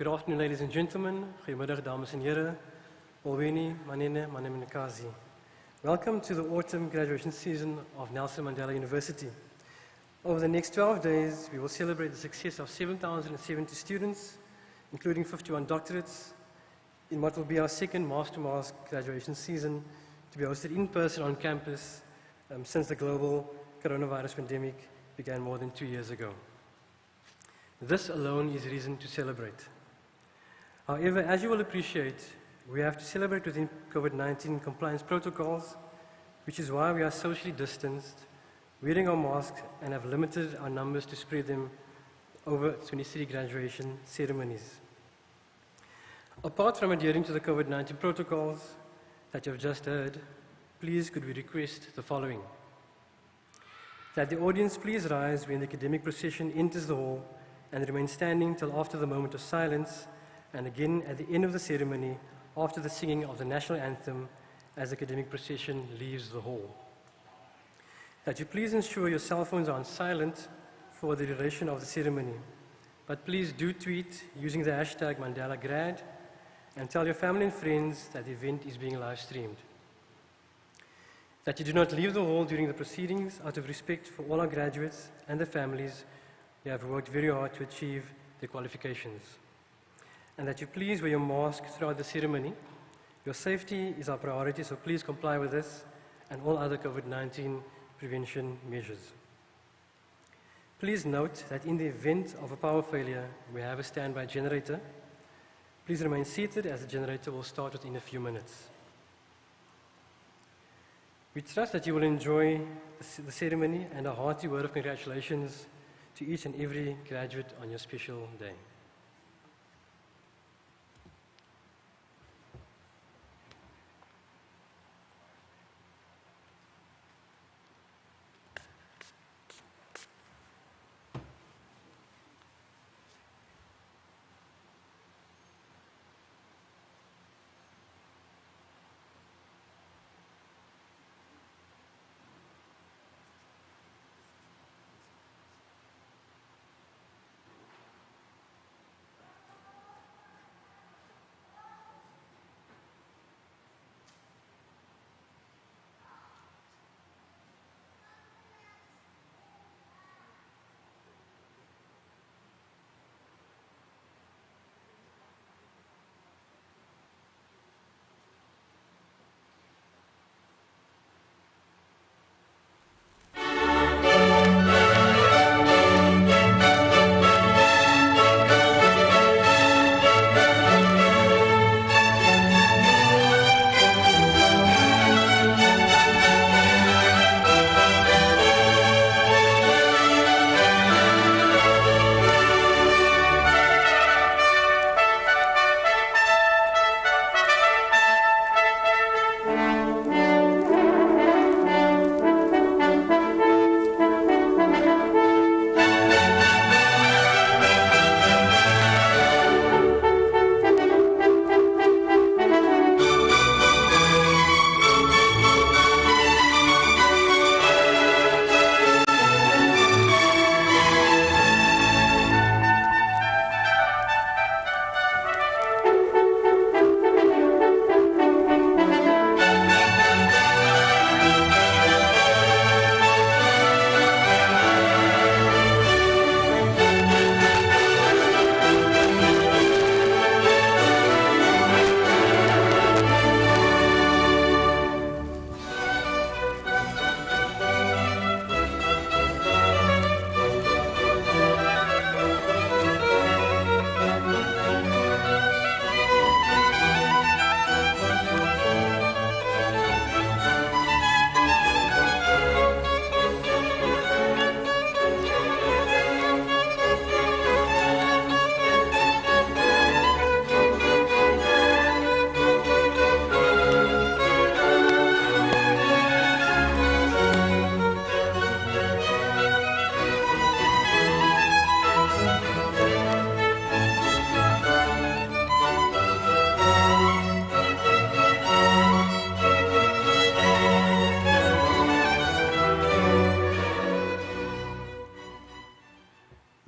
Good afternoon, ladies and gentlemen. Gqeberha, dames en heren. Olweni, manene, manemenekazi. Welcome to the autumn graduation season of Nelson Mandela University. Over the next 12 days, we will celebrate the success of 7,070 students, including 51 doctorates, in what will be our second mask-to-mask graduation season to be hosted in person on campus since the global coronavirus pandemic began more than 2 years ago. This alone is reason to celebrate. However, as you will appreciate, we have to celebrate within COVID-19 compliance protocols, which is why we are socially distanced, wearing our masks, and have limited our numbers to spread them over 23 graduation ceremonies. Apart from adhering to the COVID-19 protocols that you have just heard, please could we request the following. That the audience please rise when the academic procession enters the hall and remain standing till after the moment of silence, and again at the end of the ceremony after the singing of the National Anthem as the academic procession leaves the hall. That you please ensure your cell phones are on silent for the duration of the ceremony, but please do tweet using the hashtag MandelaGrad and tell your family and friends that the event is being live streamed. That you do not leave the hall during the proceedings out of respect for all our graduates and their families who have worked very hard to achieve their qualifications. And that you please wear your mask throughout the ceremony. Your safety is our priority, so please comply with this and all other COVID-19 prevention measures. Please note that in the event of a power failure, we have a standby generator. Please remain seated as the generator will start within a few minutes. We trust that you will enjoy the ceremony and a hearty word of congratulations to each and every graduate on your special day.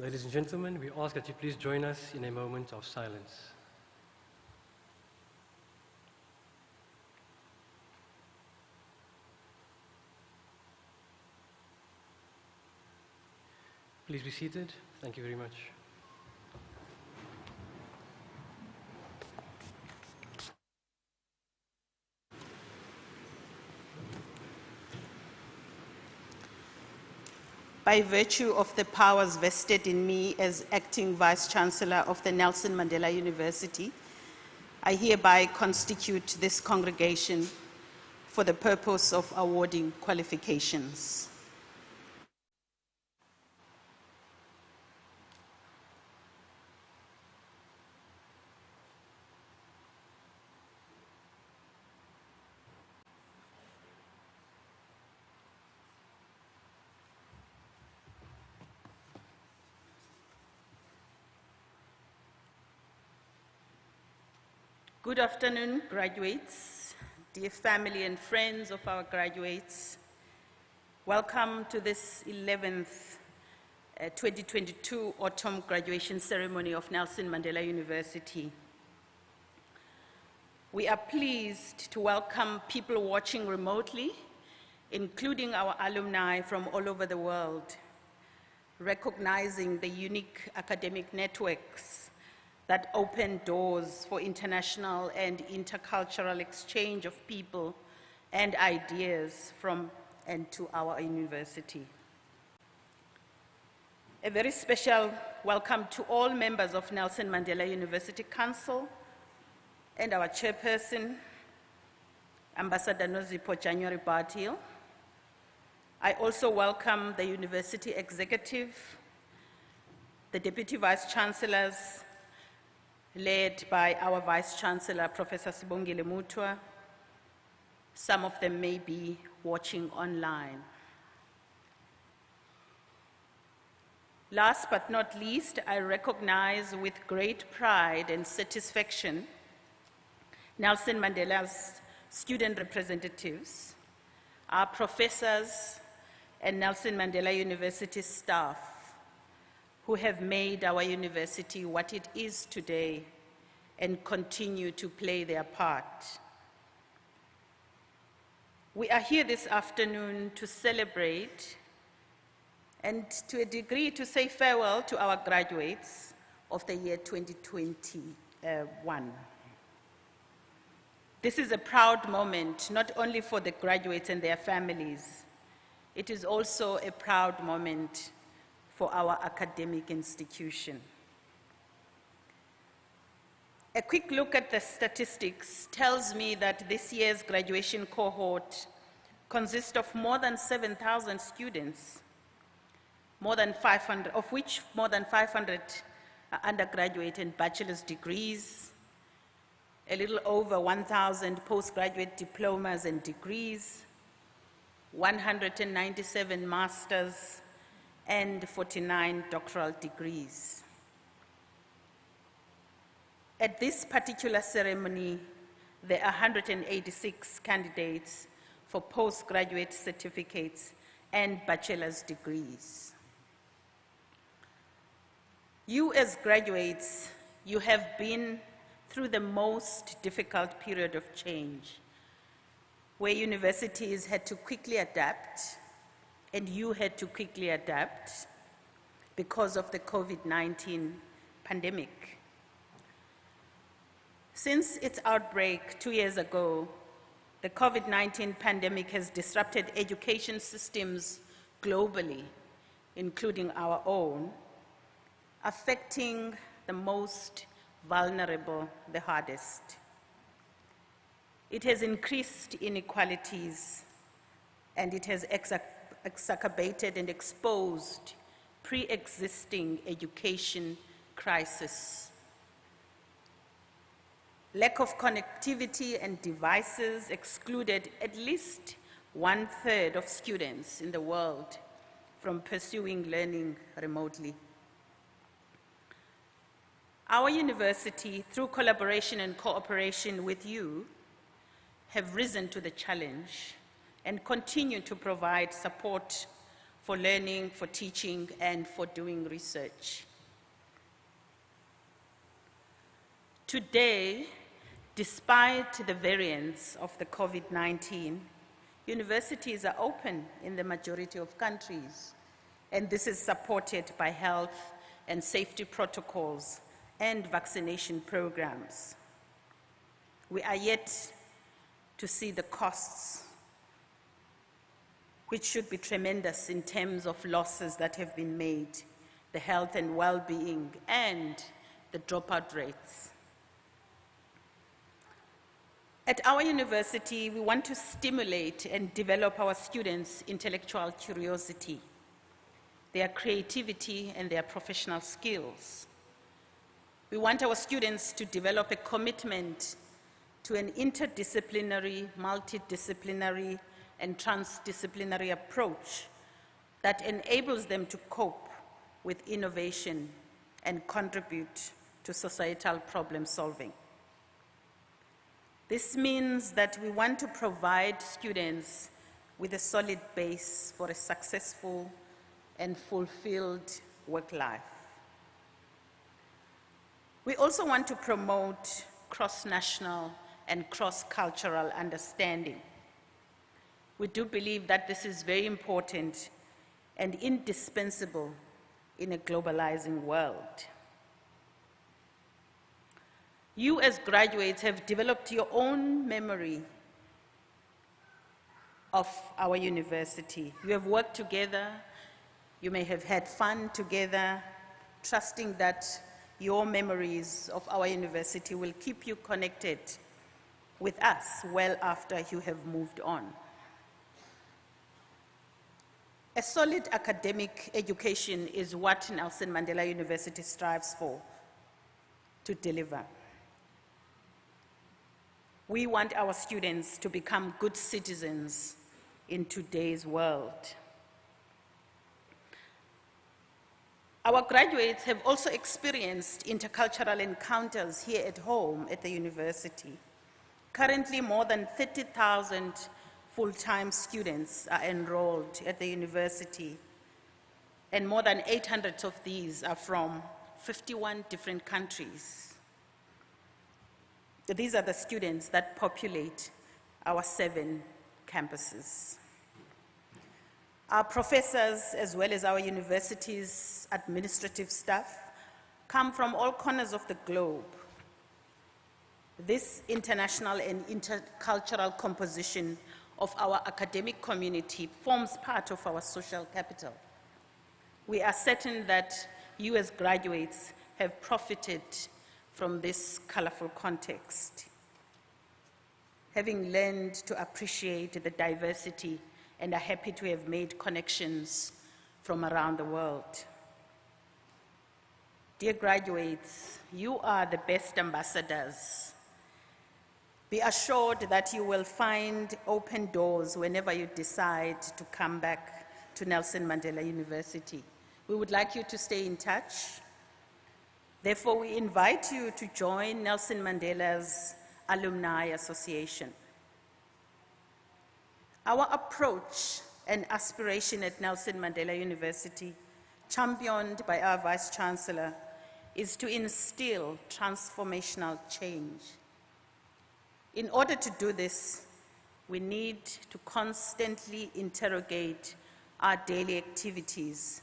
Ladies and gentlemen, we ask that you please join us in a moment of silence. Please be seated. Thank you very much. By virtue of the powers vested in me as Acting Vice-Chancellor of the Nelson Mandela University, I hereby constitute this congregation for the purpose of awarding qualifications. Good afternoon, graduates, dear family and friends of our graduates. Welcome to this 11th 2022 autumn graduation ceremony of Nelson Mandela University. We are pleased to welcome people watching remotely, including our alumni from all over the world, recognizing the unique academic networks that open doors for international and intercultural exchange of people and ideas from and to our university. A very special welcome to all members of Nelson Mandela University Council and our chairperson, Ambassador Nozipho January Bartil. I also welcome the university executive, the deputy vice-chancellors, led by our Vice-Chancellor, Professor Sibongile Mutwa. Some of them may be watching online. Last but not least, I recognize with great pride and satisfaction Nelson Mandela's student representatives, our professors, and Nelson Mandela University staff, who have made our university what it is today and continue to play their part. We are here this afternoon to celebrate and to a degree to say farewell to our graduates of the year 2021. This is a proud moment, not only for the graduates and their families, it is also a proud moment for our academic institution. A quick look at the statistics tells me that this year's graduation cohort consists of more than 7,000 students, of which more than 500 are undergraduate and bachelor's degrees, a little over 1,000 postgraduate diplomas and degrees, 197 masters, and 49 doctoral degrees. At this particular ceremony, there are 186 candidates for postgraduate certificates and bachelor's degrees. You as graduates, you have been through the most difficult period of change, where universities had to quickly adapt, and you had to quickly adapt because of the COVID-19 pandemic. Since its outbreak 2 years ago, the COVID-19 pandemic has disrupted education systems globally, including our own, affecting the most vulnerable the hardest. It has increased inequalities, and it has exacerbated and exposed pre-existing education crisis. Lack of connectivity and devices excluded at least 1/3 of students in the world from pursuing learning remotely. Our university, through collaboration and cooperation with you, have risen to the challenge and continue to provide support for learning, for teaching, and for doing research. Today, despite the variants of the COVID-19, universities are open in the majority of countries, and this is supported by health and safety protocols and vaccination programs. We are yet to see the costs, which should be tremendous in terms of losses that have been made, the health and well-being, and the dropout rates. At our university, we want to stimulate and develop our students' intellectual curiosity, their creativity, and their professional skills. We want our students to develop a commitment to an interdisciplinary, multidisciplinary, and transdisciplinary approach that enables them to cope with innovation and contribute to societal problem solving. This means that we want to provide students with a solid base for a successful and fulfilled work life. We also want to promote cross-national and cross-cultural understanding. We do believe that this is very important and indispensable in a globalizing world. You as graduates have developed your own memory of our university. You have worked together, you may have had fun together, trusting that your memories of our university will keep you connected with us well after you have moved on. A solid academic education is what Nelson Mandela University strives for, to deliver. We want our students to become good citizens in today's world. Our graduates have also experienced intercultural encounters here at home at the university. Currently, more than 30,000 full-time students are enrolled at the university, and more than 800 of these are from 51 different countries. These are the students that populate our 7 campuses. Our professors, as well as our university's administrative staff, come from all corners of the globe. This international and intercultural composition of our academic community forms part of our social capital. We are certain that you as graduates have profited from this colorful context, having learned to appreciate the diversity and are happy to have made connections from around the world. Dear graduates, you are the best ambassadors. Be assured that you will find open doors whenever you decide to come back to Nelson Mandela University. We would like you to stay in touch. Therefore, we invite you to join Nelson Mandela's Alumni Association. Our approach and aspiration at Nelson Mandela University, championed by our Vice-Chancellor, is to instill transformational change. In order to do this, we need to constantly interrogate our daily activities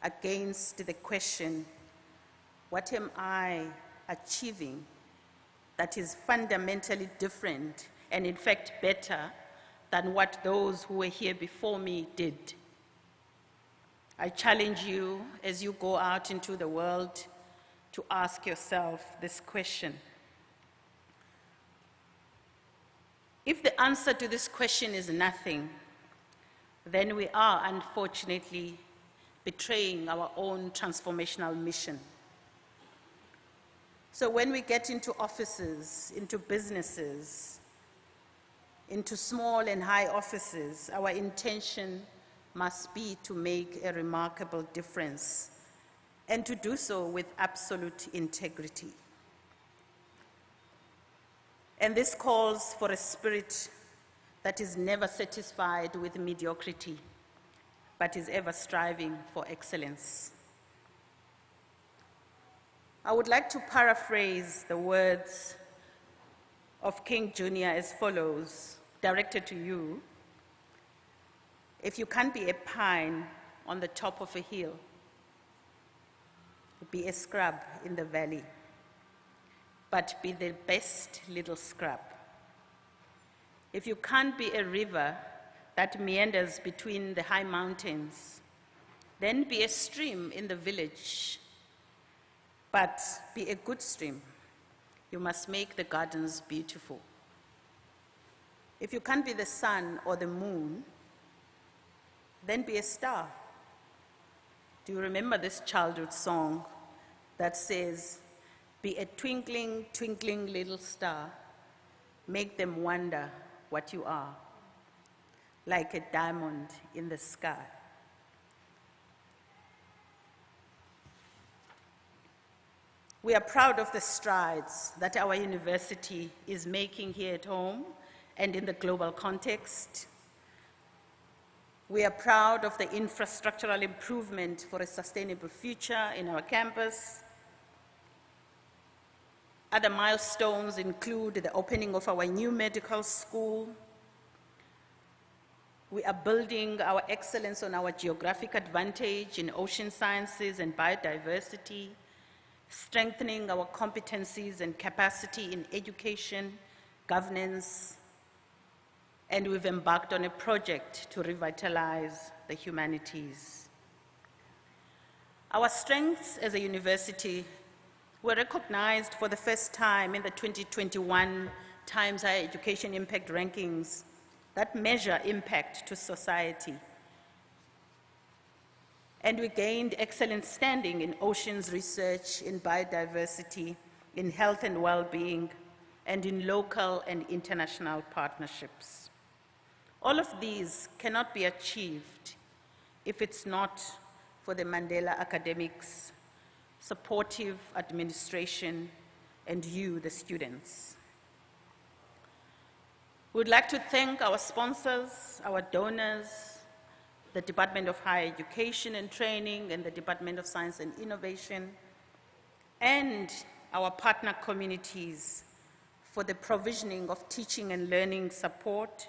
against the question, what am I achieving that is fundamentally different and in fact better than what those who were here before me did? I challenge you as you go out into the world to ask yourself this question. If the answer to this question is nothing, then we are unfortunately betraying our own transformational mission. So when we get into offices, into businesses, into small and high offices, our intention must be to make a remarkable difference, and to do so with absolute integrity. And this calls for a spirit that is never satisfied with mediocrity, but is ever striving for excellence. I would like to paraphrase the words of King Jr. as follows, directed to you. If you can't be a pine on the top of a hill, be a scrub in the valley, but be the best little scrub. If you can't be a river that meanders between the high mountains, then be a stream in the village, but be a good stream. You must make the gardens beautiful. If you can't be the sun or the moon, then be a star. Do you remember this childhood song that says, be a twinkling, twinkling little star, make them wonder what you are, like a diamond in the sky. We are proud of the strides that our university is making here at home and in the global context. We are proud of the infrastructural improvement for a sustainable future in our campus. Other milestones include the opening of our new medical school. We are building our excellence on our geographic advantage in ocean sciences and biodiversity, strengthening our competencies and capacity in education, governance, and we've embarked on a project to revitalize the humanities. Our strengths as a university were recognized for the first time in the 2021 Times Higher Education Impact Rankings that measure impact to society. And we gained excellent standing in oceans research, in biodiversity, in health and well-being, and in local and international partnerships. All of these cannot be achieved if it's not for the Mandela academics, supportive administration, and you, the students. We'd like to thank our sponsors, our donors, the Department of Higher Education and Training, and the Department of Science and Innovation, and our partner communities for the provisioning of teaching and learning support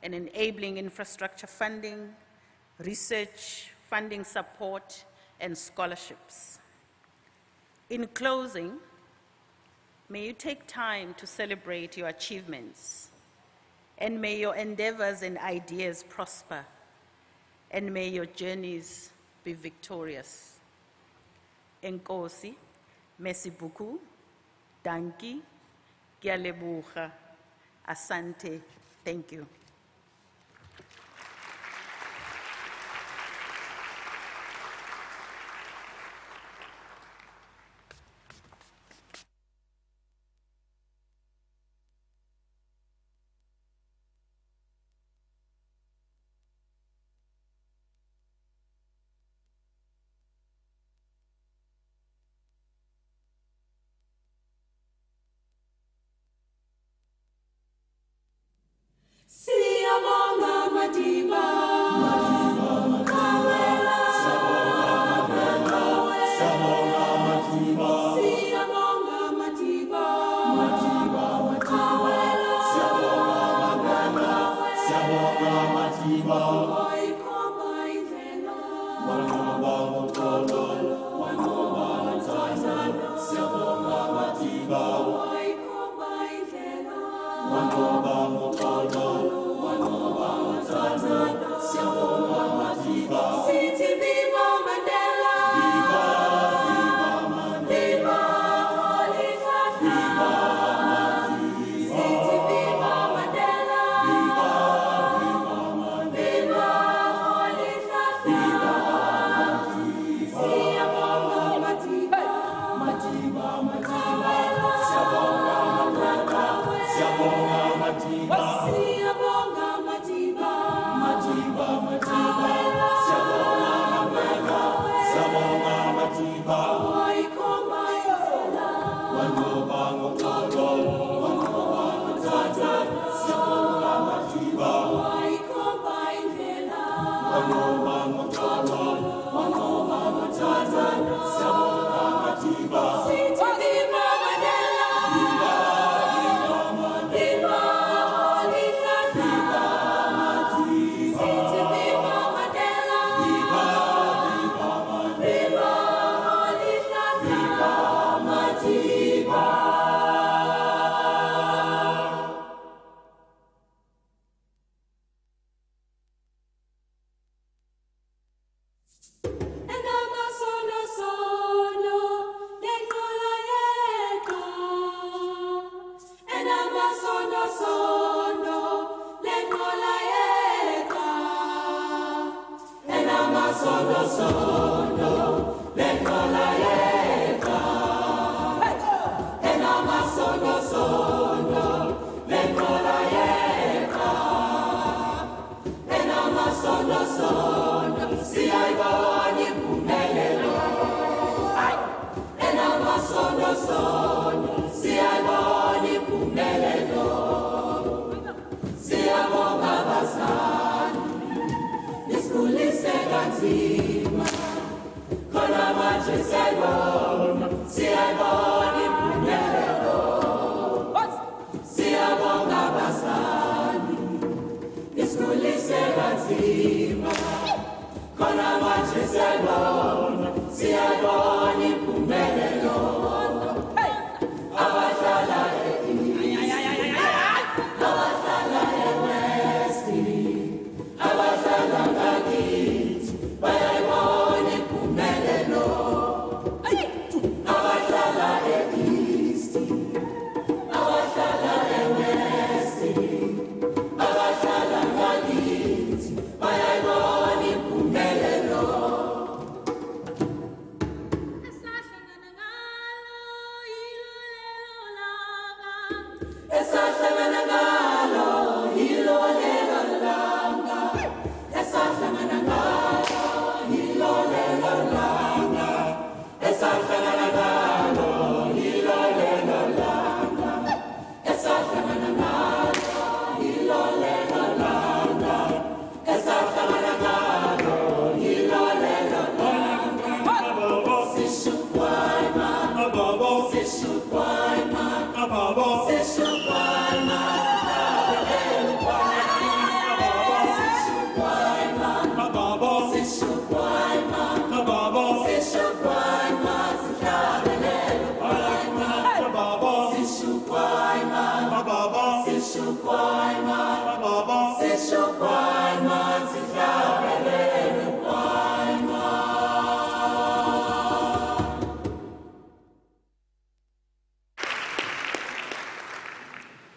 and enabling infrastructure funding, research, funding support, and scholarships. In closing, may you take time to celebrate your achievements, and may your endeavors and ideas prosper, and may your journeys be victorious. Enkosi, merci beaucoup, danki, Gqeberha, asante, thank you. See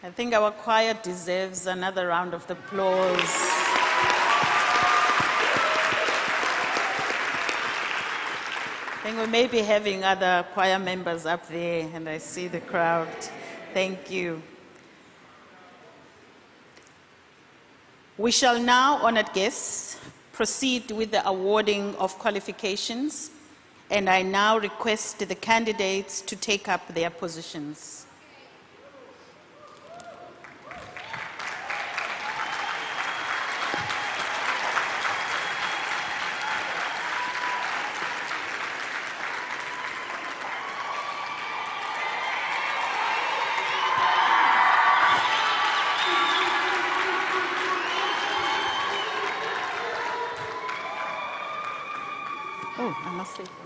I think our choir deserves another round of applause. I think we may be having other choir members up there, and I see the crowd. Thank you. We shall now, honored guests, proceed with the awarding of qualifications, and I now request the candidates to take up their positions. Oh, I must say something.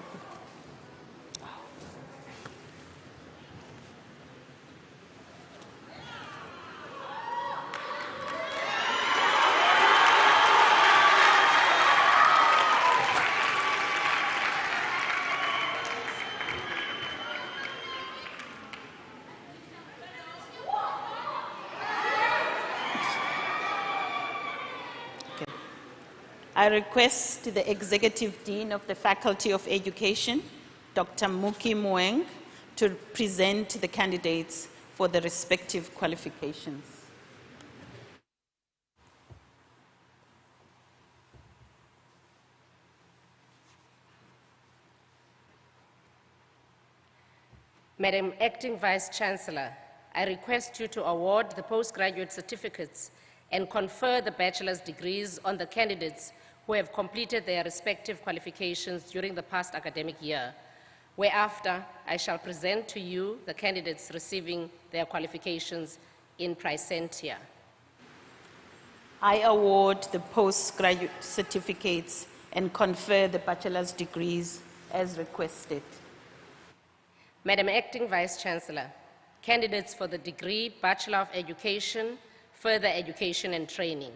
I request the Executive Dean of the Faculty of Education, Dr. Muki Mueng, to present the candidates for the respective qualifications. Madam Acting Vice-Chancellor, I request you to award the postgraduate certificates and confer the bachelor's degrees on the candidates who have completed their respective qualifications during the past academic year, whereafter I shall present to you the candidates receiving their qualifications in Praesentia. I award the postgraduate certificates and confer the bachelor's degrees as requested. Madam Acting Vice-Chancellor, candidates for the degree Bachelor of Education, Further Education and Training.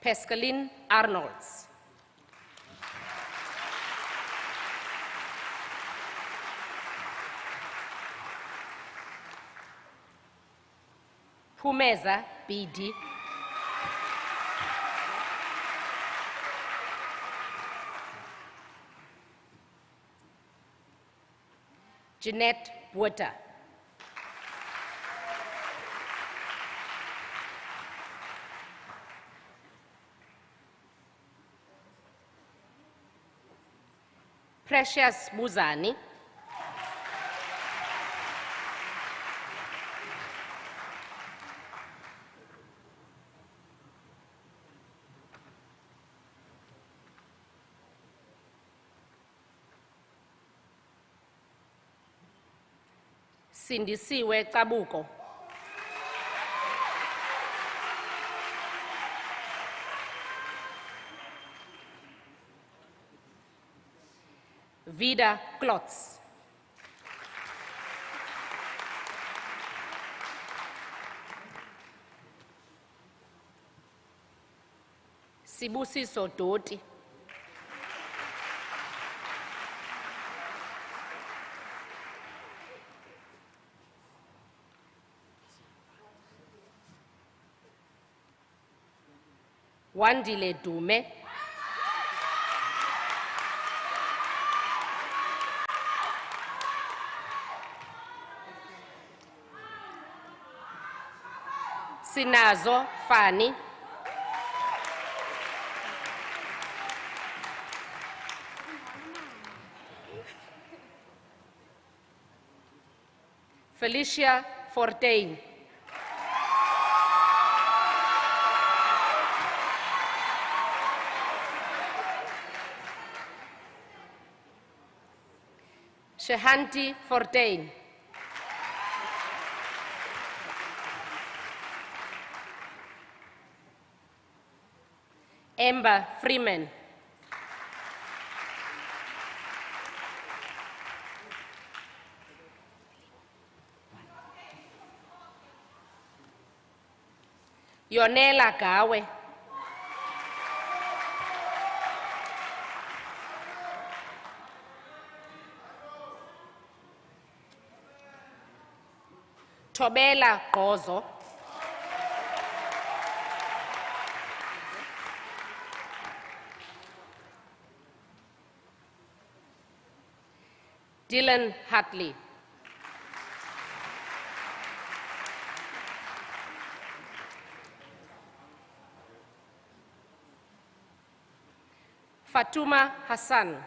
Pascaline Arnolds. Pumeza Bidi. Jeanette Bota. Precious Muzani. Sindisiwe Qabuko. Vida Klotz. Sibusiso Doti. Wandile Dume. Sinazo Fani. Felicia Fortain. Shehanti Fortain. Amber Freeman. Yonela Gawe. Tobela Gozo. Dylan Hartley. Fatuma Hassan.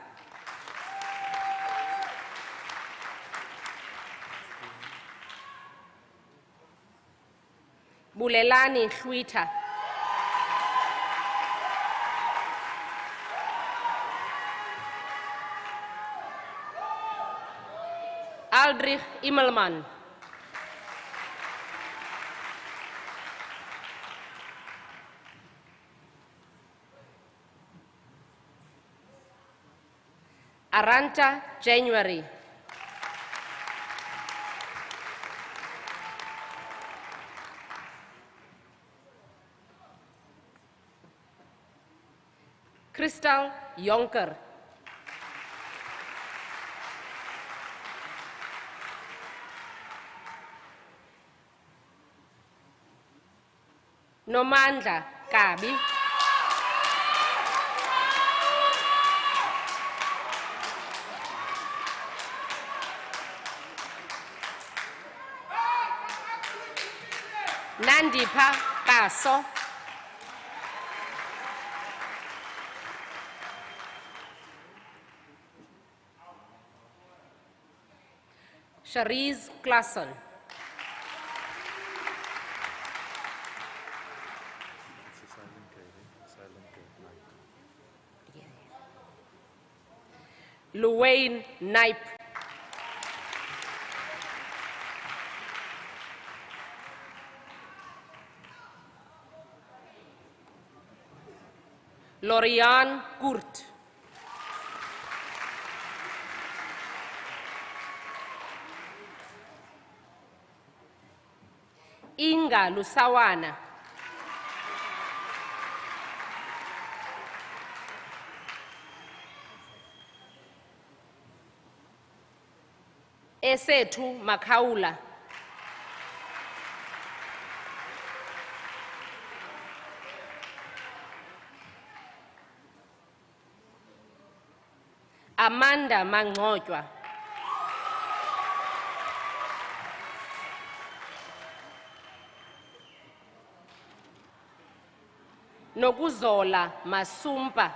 Bulelani Hlwita. Aldrich Immelman. Aranta January. Crystal Jonker. Nomandla Kabi. Nandipha Kaso. Sharice Klassen. Luwayne Knipe. Lorian Kurt. Inga Lusawana. Esethu Makaula. Amanda Mangcotshwa. Nokuzola Masumpa.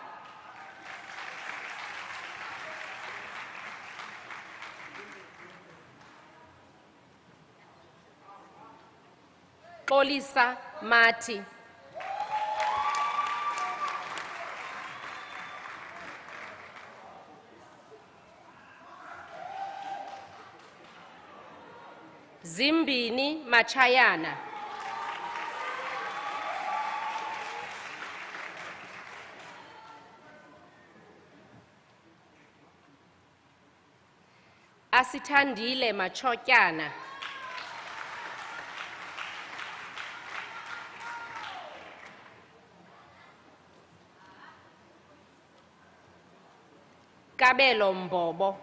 Xolisa Mati. Zimbini Machayana. Asithandile Machotyana. Kabelo Mbobo.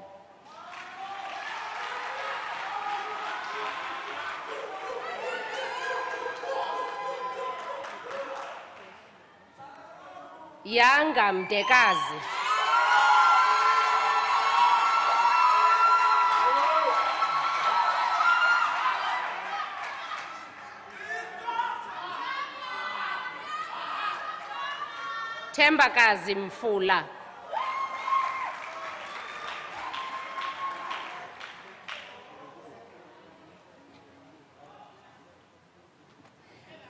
Yanga Mdekazi. Thembakazi Mfula.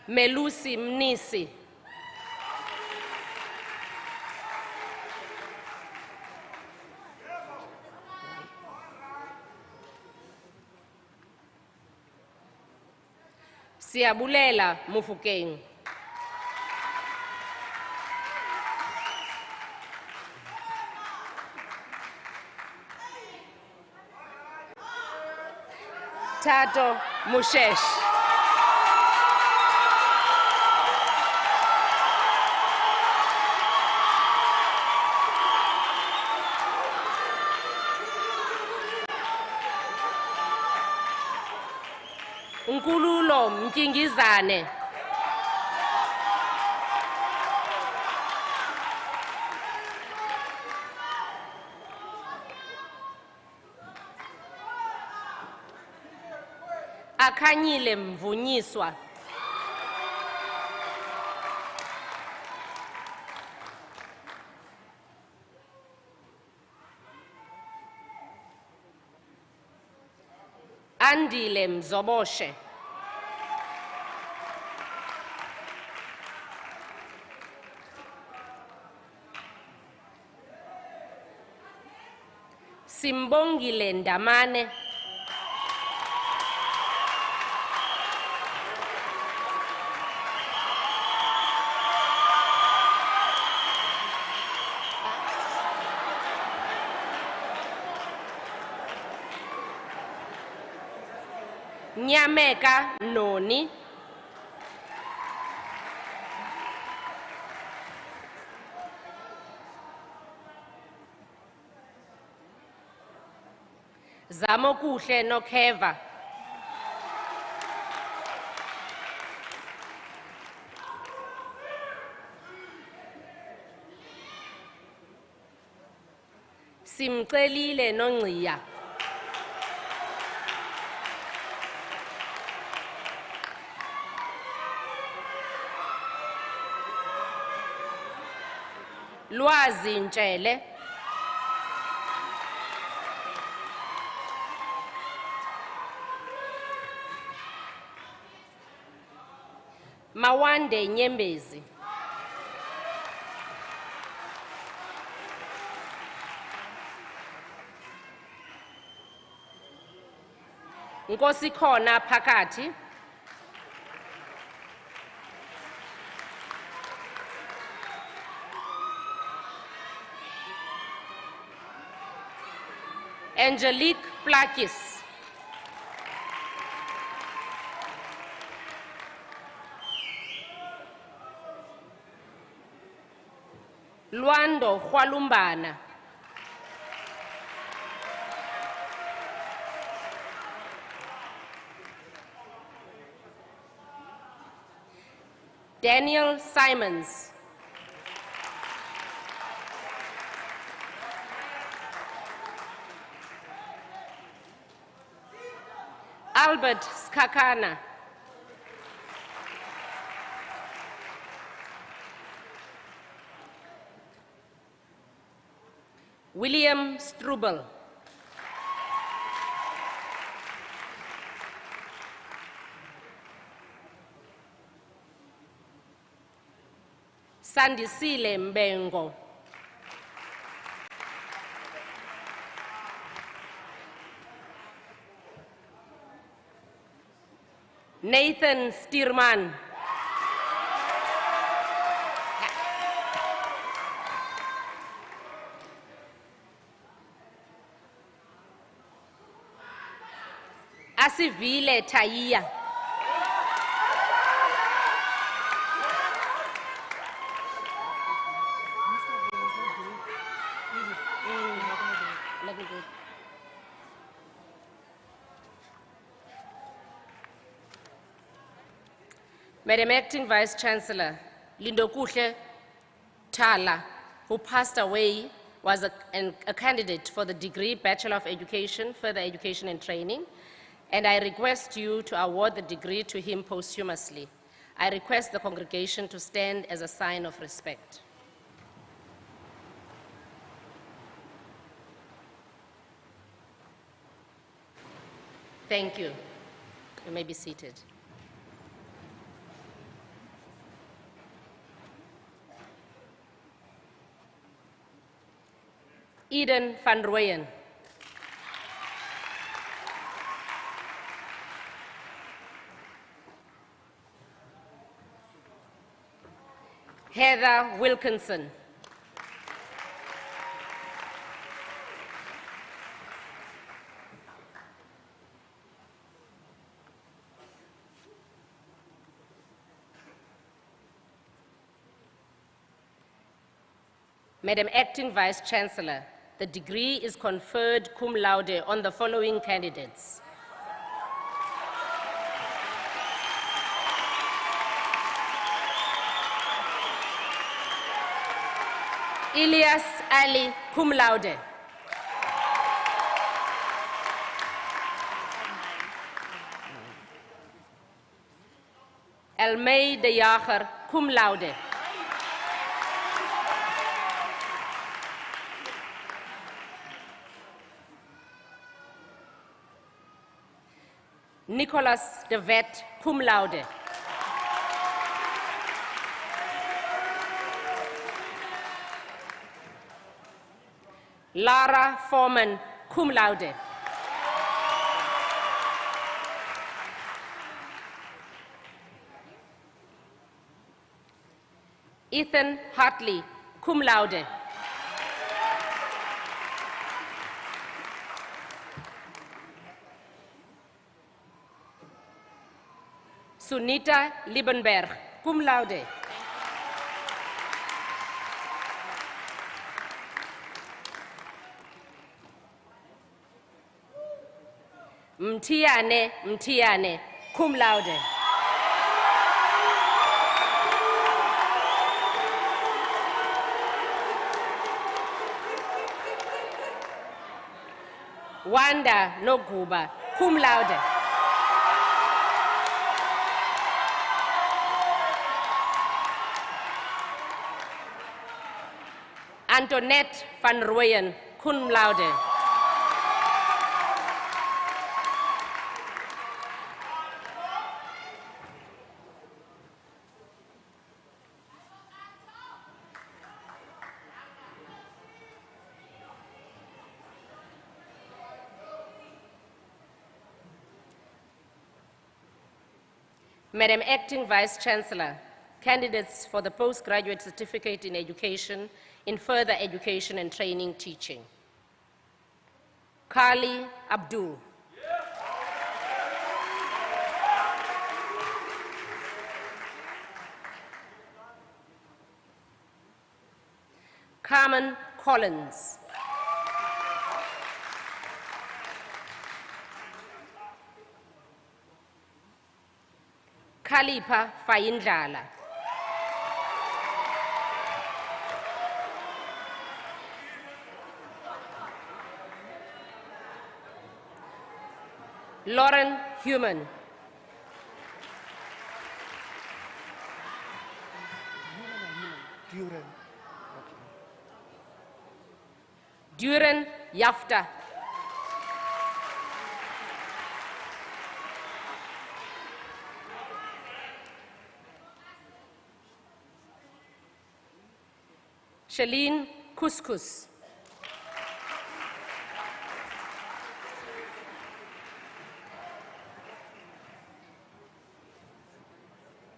Melusi Mnisi. Siyabulela Mufokeng. Tato Mushesh. Nkululo Mkingizane. Akhanyile Mvunyiswa. Andile Mzoboshe. Simbongile Ndamane. Nyameka Noni. Zamokuhle Nokheva. Simcelile Nongciya. Lwazi Ntshele. Mawande Nyembezi. Nkosikhona Phakathi. Angelique Plakis. Lwando Khwalumbana. Daniel Simons. Albert Skakana. William Strubel. Sandisile Mbengo. Nathan Stearman. Asivile Taiya. Madam Acting Vice Chancellor, Lindokuhle Thala, who passed away, was a candidate for the degree Bachelor of Education, Further Education and Training, and I request you to award the degree to him posthumously. I request the congregation to stand as a sign of respect. Thank you. You may be seated. Eden van Rooyen. Heather Wilkinson. Madam Acting Vice Chancellor, the degree is conferred cum laude on the following candidates. Elias Ali, cum laude. Elmay de Jager, cum laude. Nicholas de Vet, cum laude. Lara Foreman, cum laude. Ethan Hartley, cum laude. Sunita Liebenberg, cum laude. Mtiane, cum laude. Wanda Noguba, cum laude. Antoinette van Rooyen, cum laude. Madam Acting Vice Chancellor, candidates for the postgraduate certificate in education, in further education and training teaching. Kali Abdul. Carmen Collins. Khalipa Fayindlala. Lauren Human. Duran Yafta. Shalene Couscous.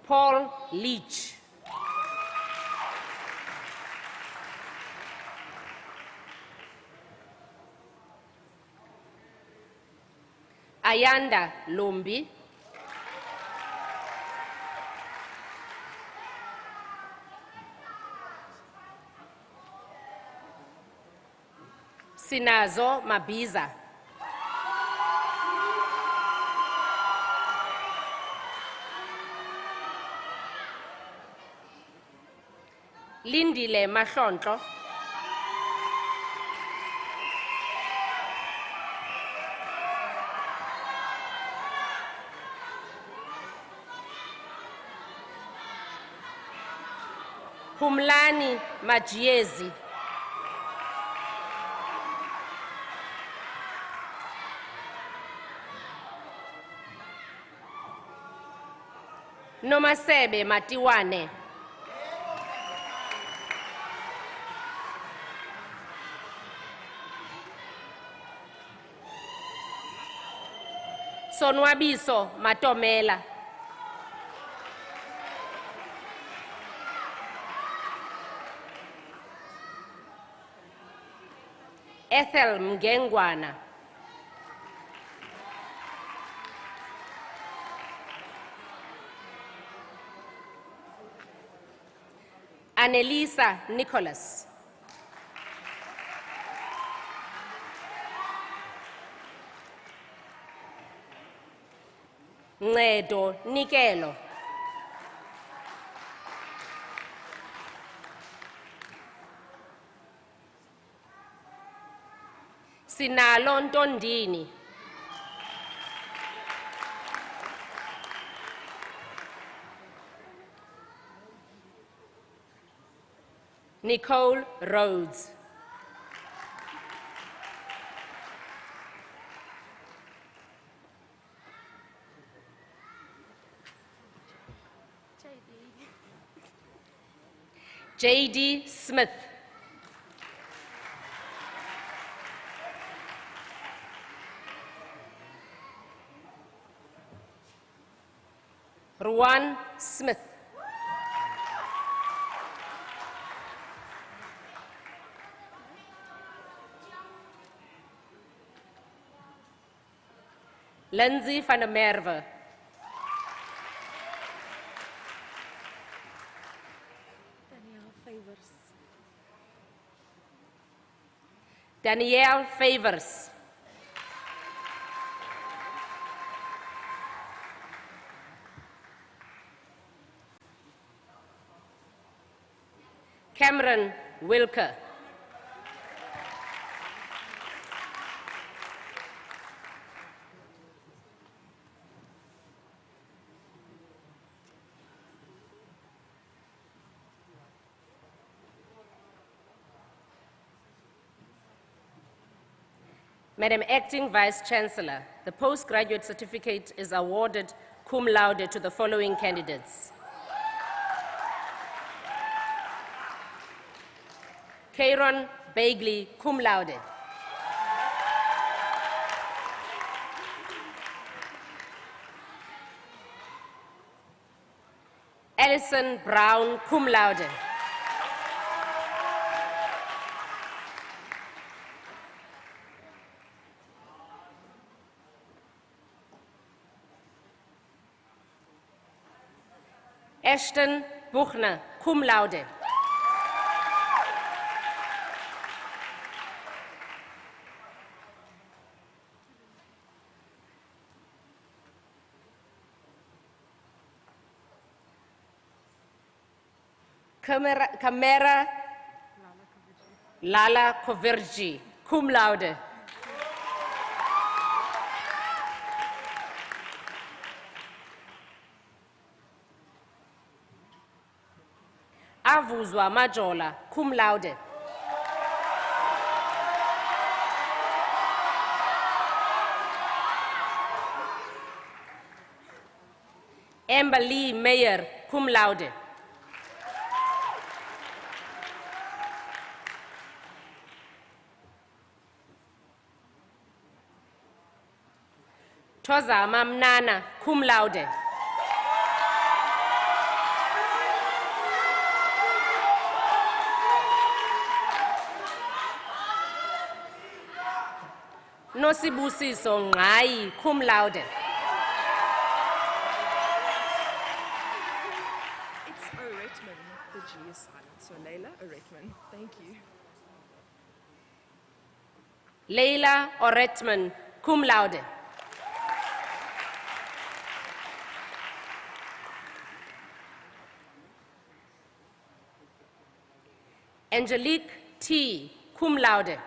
Paul Leach. Ayanda Lumbi. Sinazo Mabiza. Lindile Mahlonhlo. Humlani Majiezi. Nomasebe Matiwane. Sonwabiso Matomela. Ethel Mgengwana. Annelisa Nicholas. Ncedo Nikelo. Sinalo Ntondini. Nicole Rhodes. J.D. Smith. Ruan Smith. Lindsay van der Merwe. Danielle Favors. Cameron Wilker. Madam Acting Vice Chancellor, the postgraduate certificate is awarded cum laude to the following candidates. Kieron Bagley, cum laude. Alison Brown, cum laude. Ashton Buchner, cum laude. Camera Lala Koverji, cum laude. Avuzwa Majola, cum laude. Amber Lee Mayer, cum laude. Toza Mamnana, cum laude. Nosibusiso Ngai, cum laude. It's Oretman. The G is silent. So Leila Oretman. Thank you. Leila Oretman, cum laude. Angelique T, cum laude.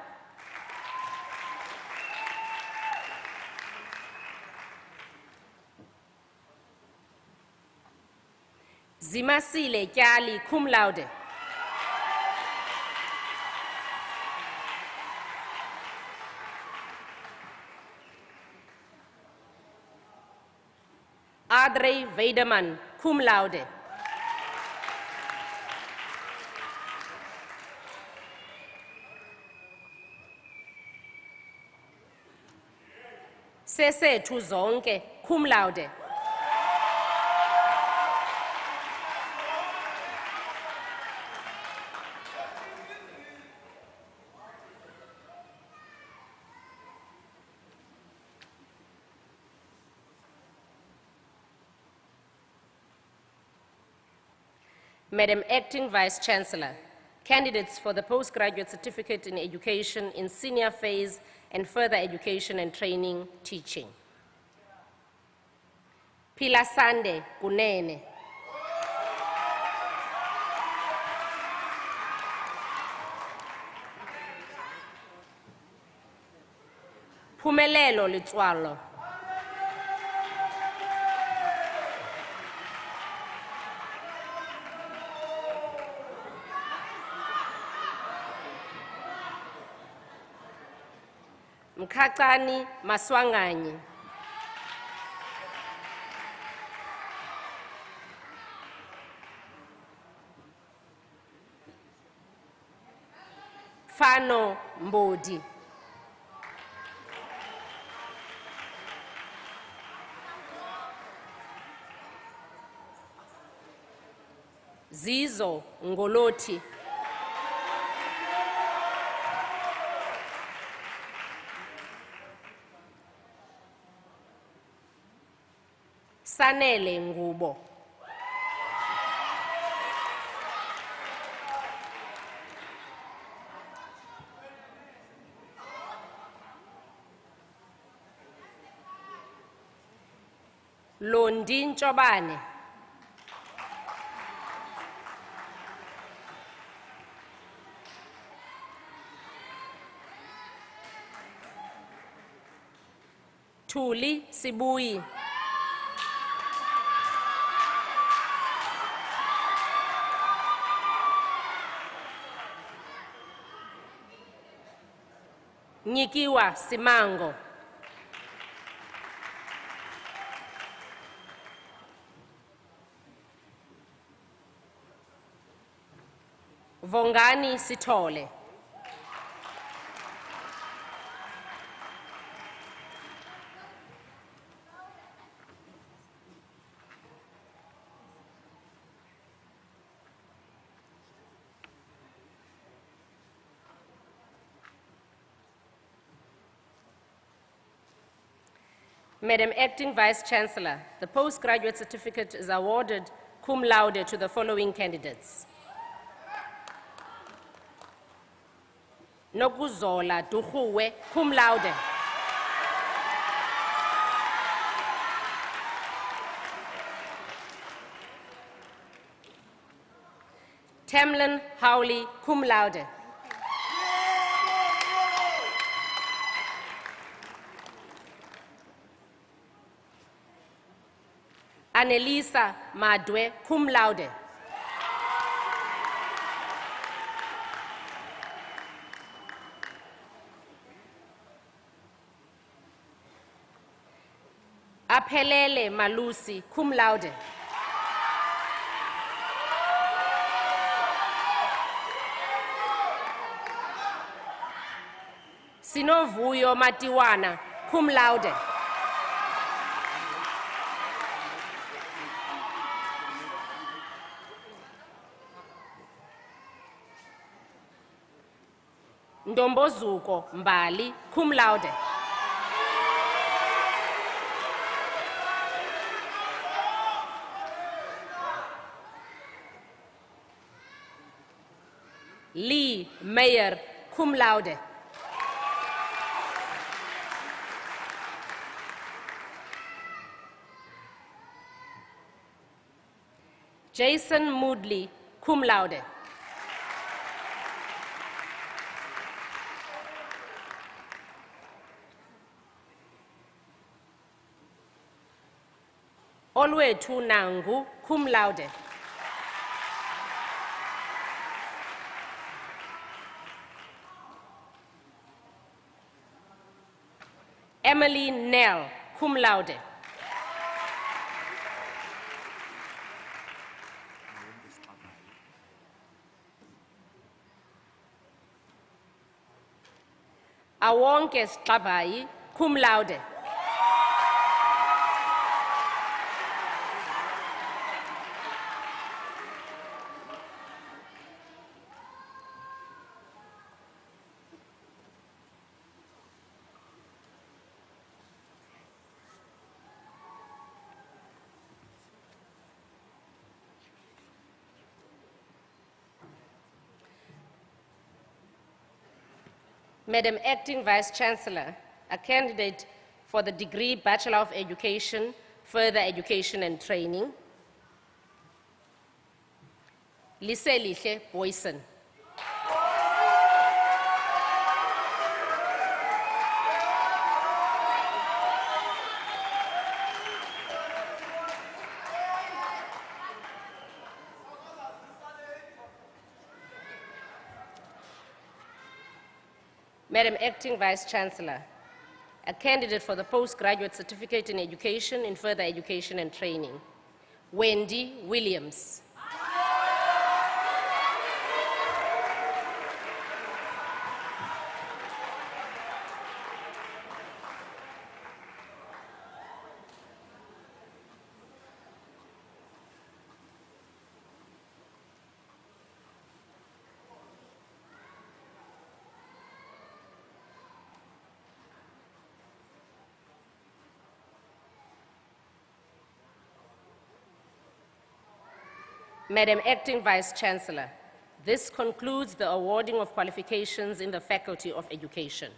Zimasile Kyali, cum laude. Adrey Weideman, cum laude. Sesethu zonke, cum laude. Madam Acting Vice Chancellor, candidates for the postgraduate certificate in education in senior phase and further education and training teaching. Pilasande Kunene. Pumelelo Litswalo. Mkhatsani Maswanganyi. Fano Mbodi. Zizo Ngoloti. Sanele Ngubo. Londi Nchobane. Thuli Sibuyi. Nyikiwa Simango. Vongani Sithole. Madam Acting Vice Chancellor, the postgraduate certificate is awarded cum laude to the following candidates. Nokuzola Duhuwe, cum laude. Tamlin Howley, cum laude. Annelisa Madwe, cum laude. Aphelele Malusi, cum laude. Sinovuyo Matiwana, cum laude. Ndombozuko Mbali, cum laude. Lee Meyer, cum laude. Jason Moodley, cum laude. Olwethu Nangu, cum laude. Emily Nell, cum laude. Awonke Gqeberha, cum laude. Madam Acting Vice-Chancellor, a candidate for the degree Bachelor of Education, Further Education and Training, Liselihle Boyson. Madam Acting Vice-Chancellor, a candidate for the Postgraduate Certificate in Education in Further Education and Training, Wendy Williams. Madam Acting Vice-Chancellor, this concludes the awarding of qualifications in the Faculty of Education.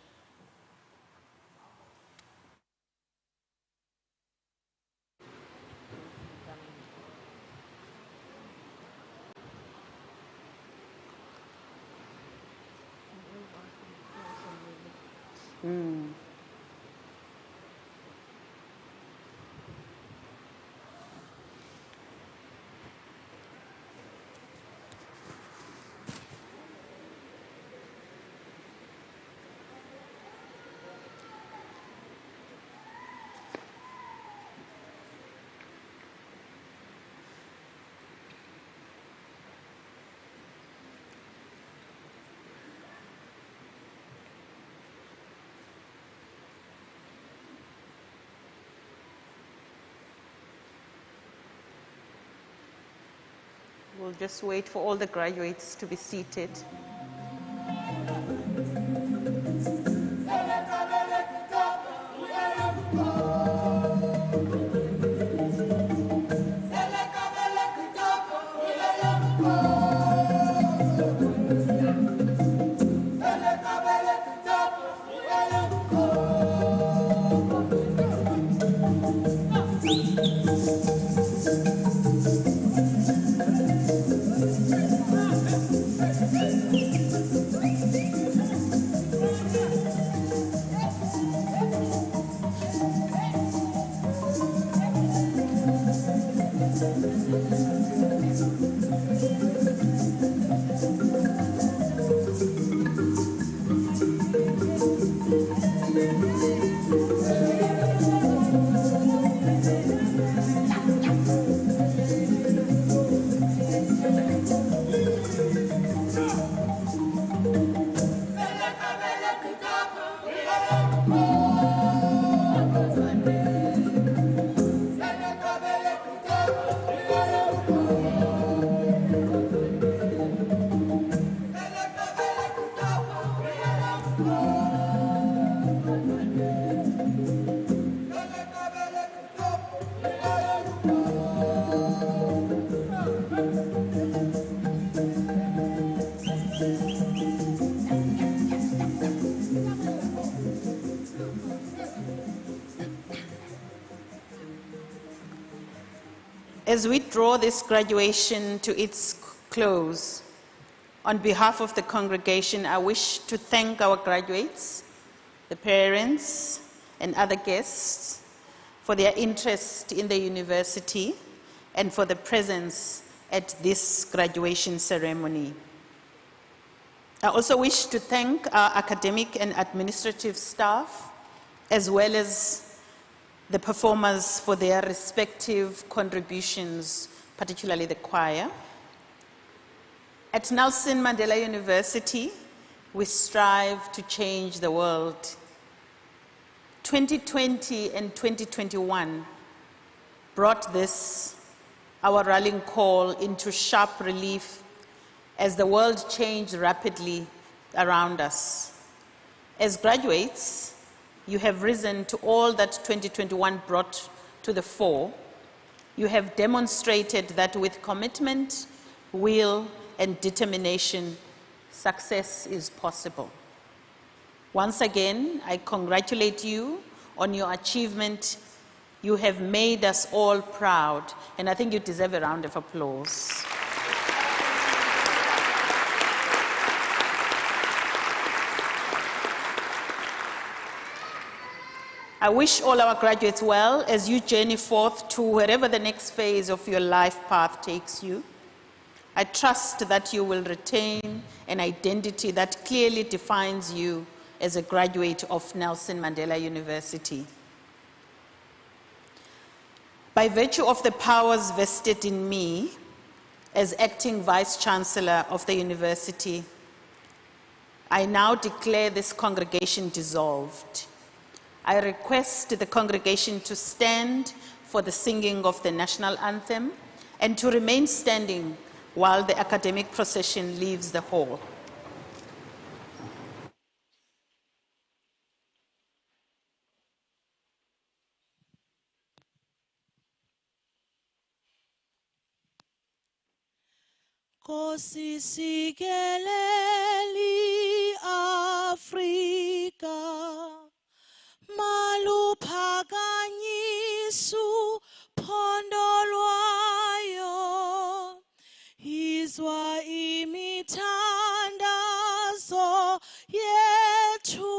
We'll just wait for all the graduates to be seated. As we draw this graduation to its close, on behalf of the congregation, I wish to thank our graduates, the parents, and other guests for their interest in the university and for the presence at this graduation ceremony. I also wish to thank our academic and administrative staff, as well as the performers for their respective contributions, particularly the choir. At Nelson Mandela University, we strive to change the world. 2020 and 2021 brought this, our rallying call, into sharp relief as the world changed rapidly around us. As graduates, you have risen to all that 2021 brought to the fore. You have demonstrated that with commitment, will, and determination, success is possible. Once again, I congratulate you on your achievement. You have made us all proud, and I think you deserve a round of applause. I wish all our graduates well as you journey forth to wherever the next phase of your life path takes you. I trust that you will retain an identity that clearly defines you as a graduate of Nelson Mandela University. By virtue of the powers vested in me as acting Vice-Chancellor of the university, I now declare this congregation dissolved. I request the congregation to stand for the singing of the National Anthem and to remain standing while the academic procession leaves the hall. Nkosi sikeleli Afrika maluphakanyisu phondo lwayo izwa imithandazo yethu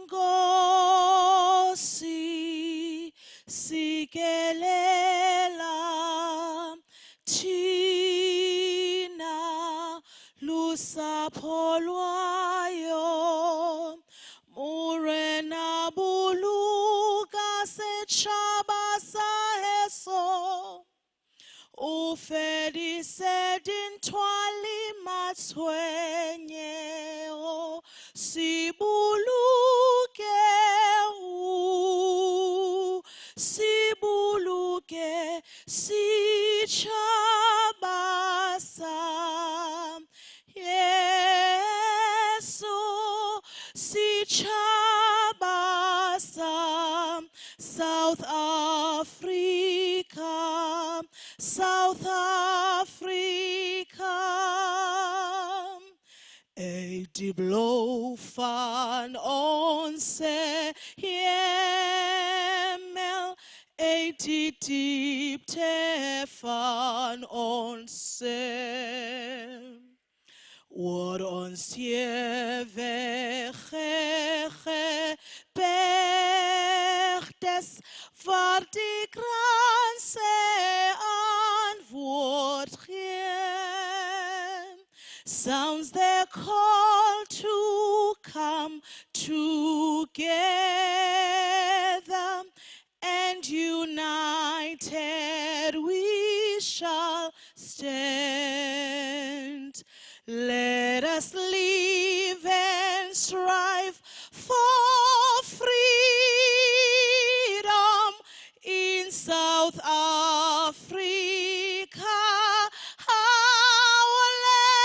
Nkosi sikelela thina lusapho lwayo murena buluka setshaba saheso ufedise dintwali matshwenyego sibuluke sitshaba sa Yesu sitshaba sa South Africa, South Africa. Die blauw van onze hemel, die diepte van onze. Word ons hier weggebergtes, waar die kranse antwoord geven. Sounds the call to come together, and united we shall stand. Let us live and strive for freedom in South Africa, our land.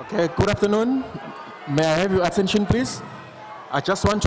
Okay, good afternoon. May I have your attention, please? I just want to